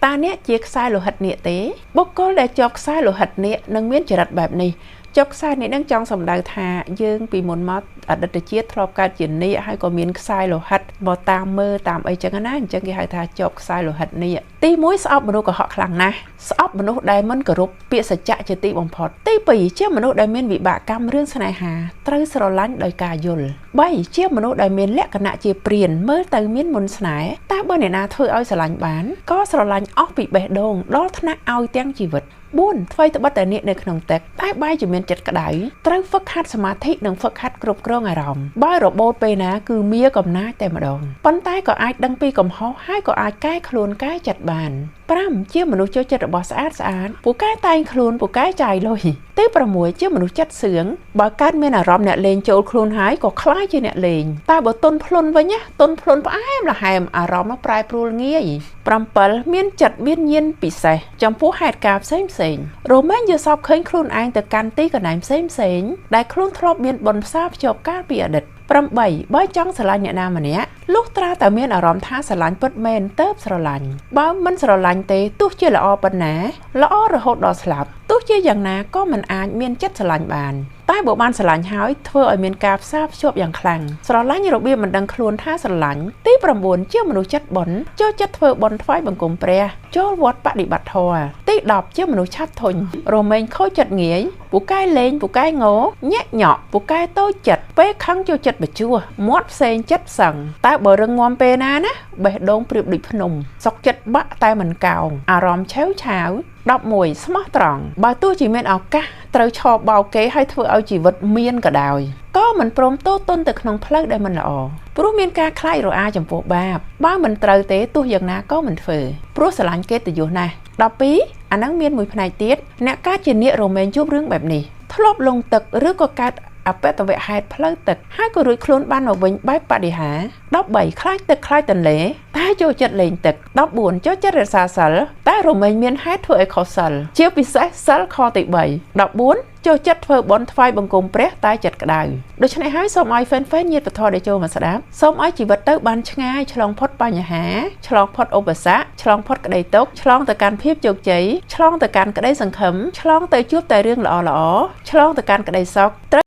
តាអ្នកជាខ្សែលោហិតនេះទេបុគ្គលដែលជាប់ខ្សែលោហិតនេះនឹងមានចរិតបែបនេះជាប់ខ្សែនេះនឹងចង់សម្ដៅថាយើងពីមុនមកអតីតជាតិធ្លាប់កើតជានាគហើយក៏មានខ្សែលោហិតមកតាមមើលតាមអីចឹងណាអញ្ចឹងគេហៅថាជាប់ខ្សែលោហិតនេះទី1ស្អប់មនុស្សកុហកខ្លាំងណាស់ស្អប់មនុស្សដែលមិនគោរពពាក្យសច្ចៈជាទីបំផុតទី2ជាមនុស្សដែលមានវិបាកកម្មរឿងស្នេហាត្រូវស្រឡាញ់ដោយការយល់3ជាមនុស្សដែលមានលក្ខណៈជាព្រានមើលទៅមានមុនស្នេហ៍តែបើអ្នកណាធ្វើឲ្យស្រឡាញ់បានក៏ស្រឡាញ់អស់ពីបេះដូងដល់ថ្នាក់ឲ្យទាំងជីវិត4ថ្មីត្បិតតែនាគនៅក្នុងទឹកតែបែរជាមានចិត្តក្តៅត្រូវហ្វឹកហាត់សមាធិនិងហ្វឹកហាត់គ្រប់គ្រងអារម្មណ៍បើរបូតពេលណាគឺមៀកំណាចតែម្ដងប៉ុន្តែក៏អាចដឹងពីកំហុសហើយក៏អាចកែខ្លួនកែចិត្តបាន5ជាមនុស្សចូលចិត្តរបស់ស្អាតពូកែតែងខ្លួនពូកែចាយលុយទី6ជាមនុស្សចិត្តសឿងបើកើតមានអារម្មណ៍អ្នកលេងចូលខ្លួនហើយក៏ខ្លាចជាអ្នកលេងតែបើទុនភ្លុនវិញណាទុនភ្លុនផ្អែមល្ហែមអារម្មណ៍នោះប្រែប្រួលងាយ7មានចិត្តមានញាណពិសេសចំពោះហេតុការណ៍ផ្សេងរមែងយល់សពឃើញខ្លួនឯងទៅកាន់ទីកន្លែងផ្សេងដែលខ្លួនធ្លាប់មានបុណ្យផ្សារភ្ជាប់កាលពីអតីត8បើចង់ស្រឡាញ់អ្នកណាម្នាក់លុះត្រាតែមានអារម្មណ៍ថាស្រឡាញ់ពិតមែនទៅស្រឡាញ់បើមិនស្រឡាញ់ទេទោះជាល្អប៉ុណ្ណាល្អរហូតដល់ស្លាប់ទោះជាយ៉ាងណាក៏មិនអាចមានចិត្តស្រឡាញ់បានតែបើបានស្រឡាញ់ហើយធ្វើឲ្យមានការផ្សារភ្ជាប់យ៉ាងខ្លាំងស្រឡាញ់របៀបមិនដឹងខ្លួនថាស្រឡាញ់ទី9ជាមនុស្សចិត្តបុណ្យចូលចិត្តធ្វើបុណ្យថ្វាយបង្គំព្រះចូលវត្តបដិបត្តិធម៌ទី10ជាមនុស្សឆាប់ធុញរមែងខូចចិត្តងាយពូកែលេងពូកែងោញាក់ញក់ពូកែតូចចិត្តពេលខឹងចូលចិត្តបច្ចោះមាត់ផ្សេងចិត្តសឹងតែបើរឹងមាំពេលណាបេះដូងប្រៀបដូចភ្នំសុកចិត្តបាក់តែមិនកោងអារម្មណ៍ឆេវឆាវ11ស្មោះត្រង់បើទោះជាមានឱកាសត្រូវឆោបបោកគេឲ្យធ្វើឲ្យជីវិតមានក៏ដោយក៏មិនព្រមទោទន់ទៅក្នុងផ្លូវដែលមិនល្អព្រោះមានការខ្លាចរអាចំពោះបាបបើមិនត្រូវទេទោះយ៉ាងណាក៏មិនធ្វើព្រោះស្រឡាញ់កិត្តិយសណាស់12អានឹងមានមួយផ្នែកទៀតអ្នកកើតជានាគរមែងជួបរឿងបែបនេះធ្លាប់លងទឹកឬក៏កើតអបតវហេតុផ្លូវទឹកហើយក៏រួចខ្លួនបានមកវិញបែបបដិហា13ខ្លាចទឹកខ្លាចទន្លេតែចូលចិត្តលេងទឹក14ចូលចិត្តរក្សាសិលតែរមែងមានហេតុធ្វើឲ្យខុសសិលជាពិសេសសិលខទី3 14ចូលចិត្តធ្វើបុណ្យថ្វាយបង្គំព្រះតែចិត្តក្តៅដូច្នេះហើយសូមឲ្យហ្វេនញាតិពធដែលចូលមកស្ដាប់សូមឲ្យជីវិតទៅបានឆ្ងាយឆ្លងផុតបញ្ហាឆ្លងផុតឧបសគ្គឆ្លងផុតក្តីទុក្ខឆ្លងទៅកាន់ភាពជោគជ័យឆ្លងទៅកាន់ក្តីសង្ឃឹមឆ្លងទៅជួបតែរឿងល្អឆ្លងទៅកាន់ក្តីសុខ